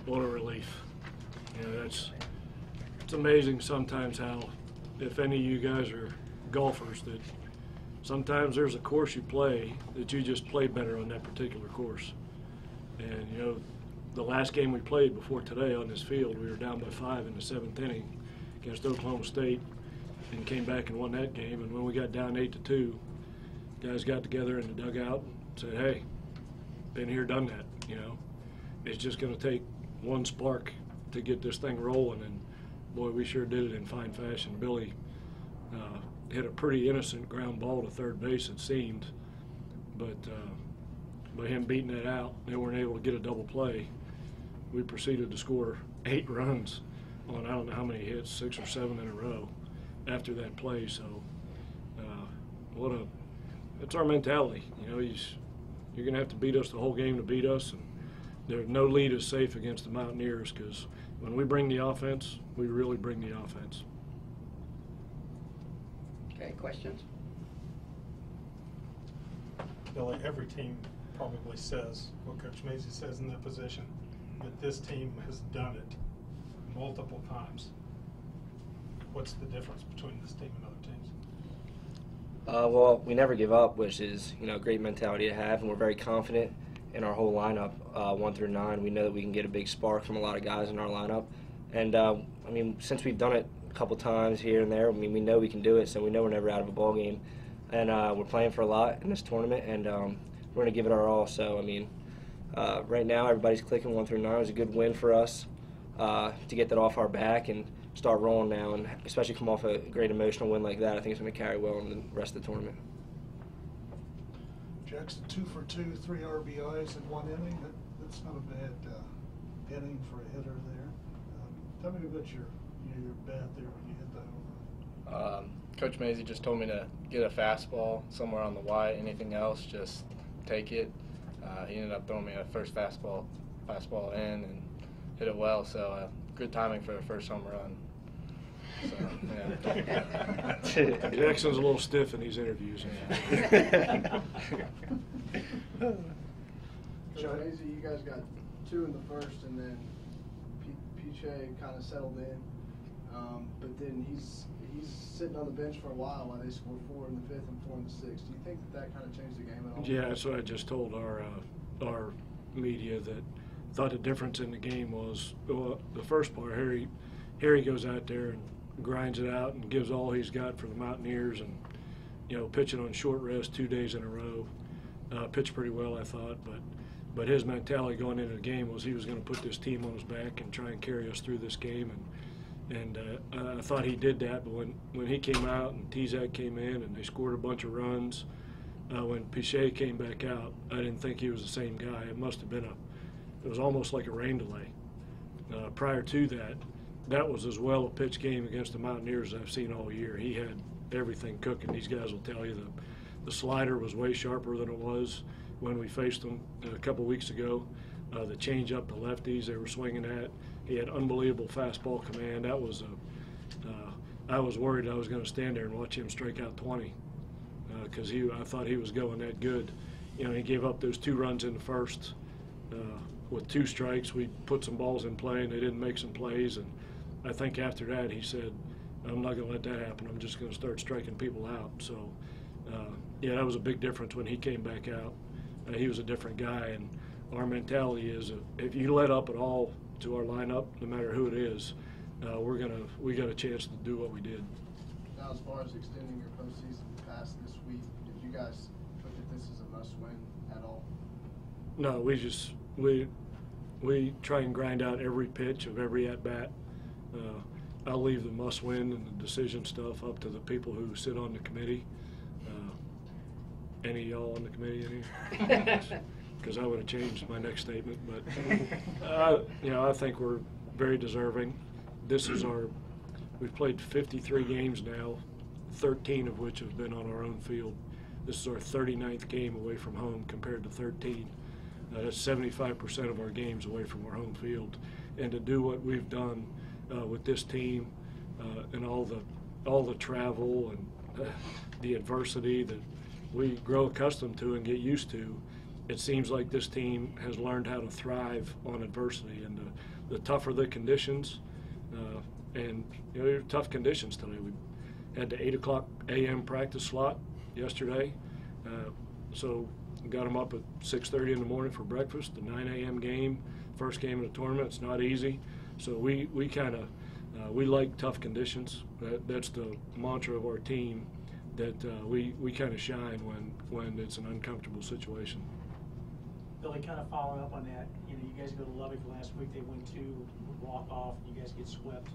what a relief. You know, it's amazing sometimes how, if any of you guys are golfers, that sometimes there's a course you play that you just play better on that particular course. And, you know, the last game we played before today on this field, we were down by 5 in the 7th inning against Oklahoma State and came back and won that game. And when we got down 8-2, guys got together in the dugout and said, hey, been here, done that, you know. It's just going to take one spark to get this thing rolling, and boy, we sure did it in fine fashion. Billy hit a pretty innocent ground ball to third base, it seemed, but by him beating that out, they weren't able to get a double play. We proceeded to score 8 runs on I don't know how many hits, 6 or 7 in a row after that play. So it's our mentality. You know, you're going to have to beat us the whole game to beat us, and there's no lead is safe against the Mountaineers, because when we bring the offense, we really bring the offense. Okay, questions? Billy, every team probably says what Coach Mazie says in that position, but this team has done it multiple times. What's the difference between this team and other teams? Well, we never give up, which is, you know, a great mentality to have, and we're very confident in our whole lineup, 1 through 9. We know that we can get a big spark from a lot of guys in our lineup, and I mean, since we've done it a couple times here and there, I mean, we know we can do it, so we know we're never out of a ball game, and we're playing for a lot in this tournament, and we're going to give it our all. So I mean, right now everybody's clicking 1 through 9. It was a good win for us to get that off our back and start rolling now, and especially come off a great emotional win like that. I think it's going to carry well in the rest of the tournament. Jackson 2 for 2, 3 RBIs in 1 inning. That's not a bad inning for a hitter there. Tell me about your bat there when you hit that home run. Coach Mazie just told me to get a fastball somewhere on the white. Anything else, just take it. He ended up throwing me a first fastball in and hit it well. So good timing for the first home run. So, yeah. Jackson's a little stiff in these interviews. Coach Mazie, you guys got 2 in the first, and then Piche kind of settled in, but then he's sitting on the bench for a while while they score 4 in the 5th and 4 in the 6th. Do you think that kind of changed the game at all? Yeah, that's what I just told our media, that thought the difference in the game was, well, the first part, Harry goes out there and grinds it out and gives all he's got for the Mountaineers, and, you know, pitching on short rest 2 days in a row. Pitched pretty well, I thought, but his mentality going into the game was he was going to put this team on his back and try and carry us through this game, and I thought he did that. But when he came out and Tizak came in and they scored a bunch of runs, when Piche came back out, I didn't think he was the same guy. It must have been it was almost like a rain delay. Prior to that, that was as well a pitch game against the Mountaineers as I've seen all year. He had everything cooking. These guys will tell you the slider was way sharper than it was when we faced them a couple weeks ago. The change up to lefties they were swinging at. He had unbelievable fastball command. That was I was worried I was going to stand there and watch him strike out 20 because I thought he was going that good. You know, he gave up those 2 runs in the first with 2 strikes. We put some balls in play and they didn't make some plays, and I think after that he said, I'm not going to let that happen. I'm just going to start striking people out. So yeah, that was a big difference when he came back out. He was a different guy, and our mentality is if you let up at all to our lineup, no matter who it is, we got a chance to do what we did. Now, as far as extending your postseason past this week, did you guys look at this as a must-win at all? No, we try and grind out every pitch of every at-bat. I'll leave the must-win and the decision stuff up to the people who sit on the committee. Any of y'all on the committee in here? Because I would have changed my next statement. But you know, I think we're very deserving. This is we've played 53 games now, 13 of which have been on our own field. This is our 39th game away from home compared to 13. That's 75% of our games away from our home field. And to do what we've done with this team and all the travel and the adversity that we grow accustomed to and get used to, it seems like this team has learned how to thrive on adversity, and the tougher the conditions, and they're tough conditions today. We had the 8 o'clock a.m. practice slot yesterday, so we got them up at 6:30 in the morning for breakfast. The 9 a.m. game, first game of the tournament. It's not easy, so we kind of we like tough conditions. That's the mantra of our team. That we kind of shine when it's an uncomfortable situation. Billy, kind of following up on that, you guys go to Lubbock last week. They win 2, walk off, and you guys get swept.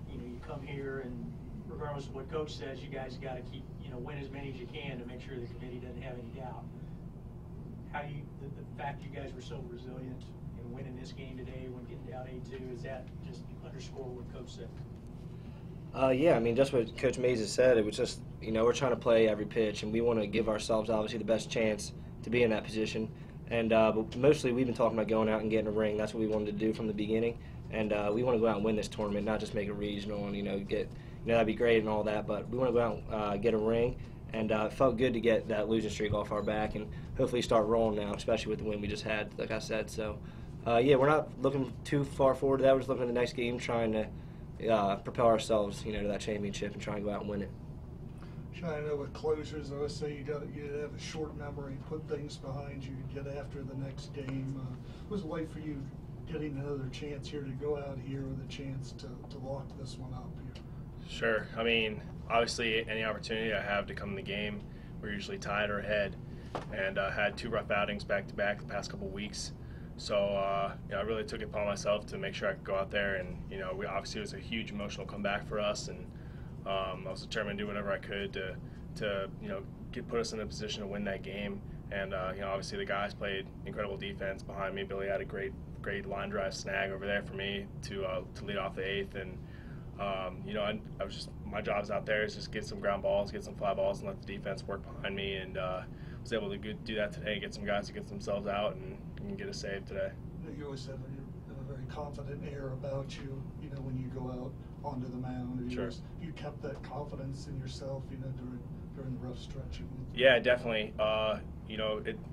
You come here, and regardless of what coach says, you guys got to keep, win as many as you can to make sure the committee doesn't have any doubt. How do the fact you guys were so resilient in winning this game today when getting down 8-2, is that just underscore what coach said? Yeah, I mean, just what Coach Mays has said. It was just, we're trying to play every pitch, and we want to give ourselves obviously the best chance to be in that position. And but mostly we've been talking about going out and getting a ring. That's what we wanted to do from the beginning. And we want to go out and win this tournament, not just make it regional and, get, that'd be great and all that. But we want to go out and get a ring. And it felt good to get that losing streak off our back and hopefully start rolling now, especially with the win we just had, like I said. So, yeah, we're not looking too far forward to that. We're just looking at the next game, trying to propel ourselves, to that championship and try and go out and win it. Sean, I know with closers, I always say you have a short memory, put things behind you, get after the next game. Was it like for you getting another chance here to go out here with a chance to lock this one up here? Sure. I mean, obviously, any opportunity I have to come in the game, we're usually tied or ahead, and had 2 rough outings back-to-back the past couple weeks. So, I really took it upon myself to make sure I could go out there, and we obviously it was a huge emotional comeback for us, and I was determined to do whatever I could to put us in a position to win that game. And obviously the guys played incredible defense behind me. Billy had a great line drive snag over there for me to lead off the 8th, and I was just, my job's out there is just get some ground balls, get some fly balls, and let the defense work behind me. And was able to do that today, get some guys to get themselves out and get a save today. You always said you have a very confident air about you, when you go out onto the mound. Sure. You kept that confidence in yourself, during the rough stretch. Yeah, definitely.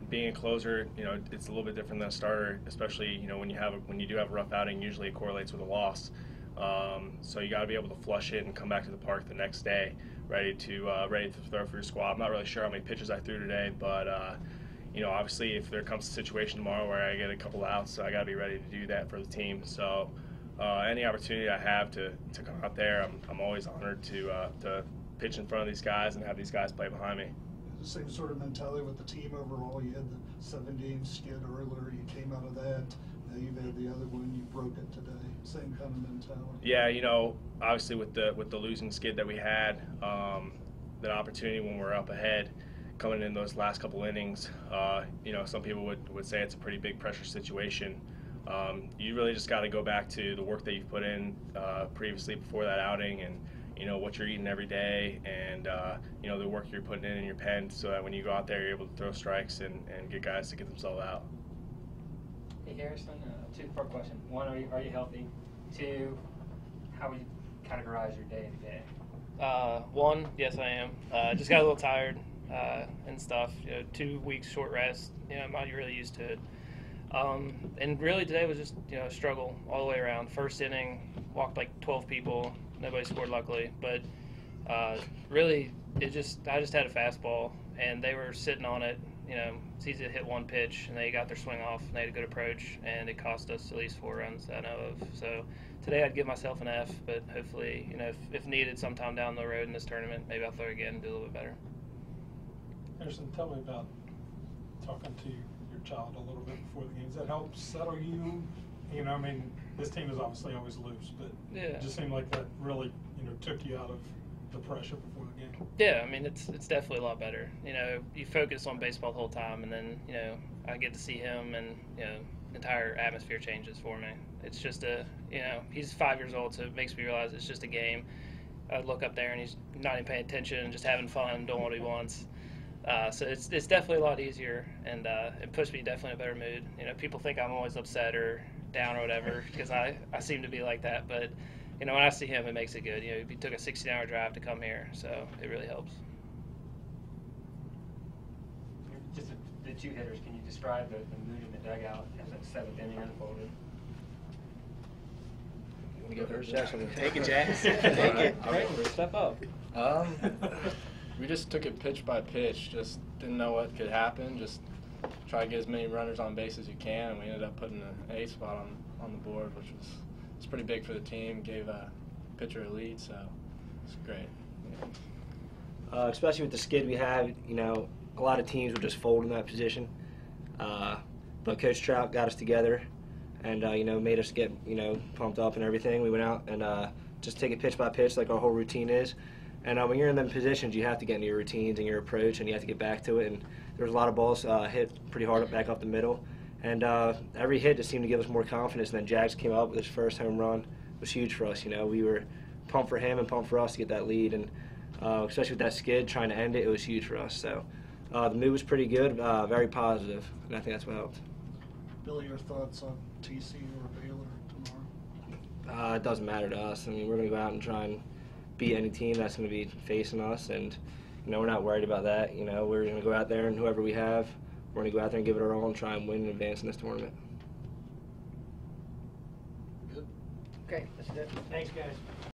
Being a closer, it's a little bit different than a starter, especially when you do have a rough outing. Usually it correlates with a loss. So you got to be able to flush it and come back to the park the next day, ready to throw for your squad. I'm not really sure how many pitches I threw today, but obviously if there comes a situation tomorrow where I get a couple outs, so I got to be ready to do that for the team. So any opportunity I have to come out there, I'm always honored to pitch in front of these guys and have these guys play behind me. The same sort of mentality with the team overall. You had the 7-game skid earlier. You came out of that. Now you've had the other one. You broke it today. Same kind of mentality. Yeah, obviously with the losing skid that we had, that opportunity when we're up ahead, coming in those last couple innings, some people would say it's a pretty big pressure situation. You really just got to go back to the work that you've put in previously before that outing, and what you're eating every day, and the work you're putting in your pen, so that when you go out there, you're able to throw strikes and get guys to get themselves out. Hey Harrison, 2-part question. 1, are you healthy? 2, how would you categorize your day to day? 1, yes I am. Just got a little tired and stuff. 2 weeks short rest. I'm not really used to it. And really today was just a struggle all the way around. First inning, walked like 12 people. Nobody scored, luckily, but really I just had a fastball, and they were sitting on it. It's easy to hit one pitch, and they got their swing off, and they had a good approach, and it cost us at least 4 runs that I know of. So today I'd give myself an F, but hopefully, if needed sometime down the road in this tournament, maybe I'll throw again and do a little bit better. Anderson, tell me about talking to your child a little bit before the game. Does that help settle you? This team is obviously always loose, but yeah. It just seemed like that really, took you out of the pressure before the game. Yeah, it's definitely a lot better. You focus on baseball the whole time, and then, I get to see him, and, the entire atmosphere changes for me. It's just he's 5 years old, so it makes me realize it's just a game. I look up there, and he's not even paying attention and just having fun, doing what he wants. So it's definitely a lot easier, and it puts me definitely in a better mood. People think I'm always upset or down or whatever, because I seem to be like that, but when I see him, it makes it good. He took a 16-hour drive to come here, so it really helps. Just the two hitters, can you describe the mood in the dugout as that seventh inning unfolded? You want to go first, Jackson? Take it, Jax. Take it. Creighton, step up. We just took it pitch by pitch. Just didn't know what could happen. Just try to get as many runners on base as you can, and we ended up putting an A spot on the board, which was pretty big for the team. Gave a pitcher a lead, so it's great. Yeah. Especially with the skid we have, you know, a lot of teams would just fold in that position. But Coach Trout got us together and, you know, made us get, you know, pumped up and everything. We went out and just take it pitch by pitch like our whole routine is. And when you're in them positions, you have to get into your routines and your approach, and you have to get back to it. And there was a lot of balls hit pretty hard back up the middle. And every hit just seemed to give us more confidence. And then Jags came up with his first home run. It was huge for us. You know, we were pumped for him and pumped for us to get that lead. And especially with that skid, trying to end it, it was huge for us. So the mood was pretty good, very positive, and I think that's what helped. Billy, your thoughts on TCU or Baylor tomorrow? It doesn't matter to us. I mean, we're going to go out and try and beat any team that's going to be facing us, and you know, we're not worried about that. You know, we're going to go out there and whoever we have, we're going to go out there and give it our all and try and win and advance in this tournament. Good. Okay, that's it. Thanks, guys.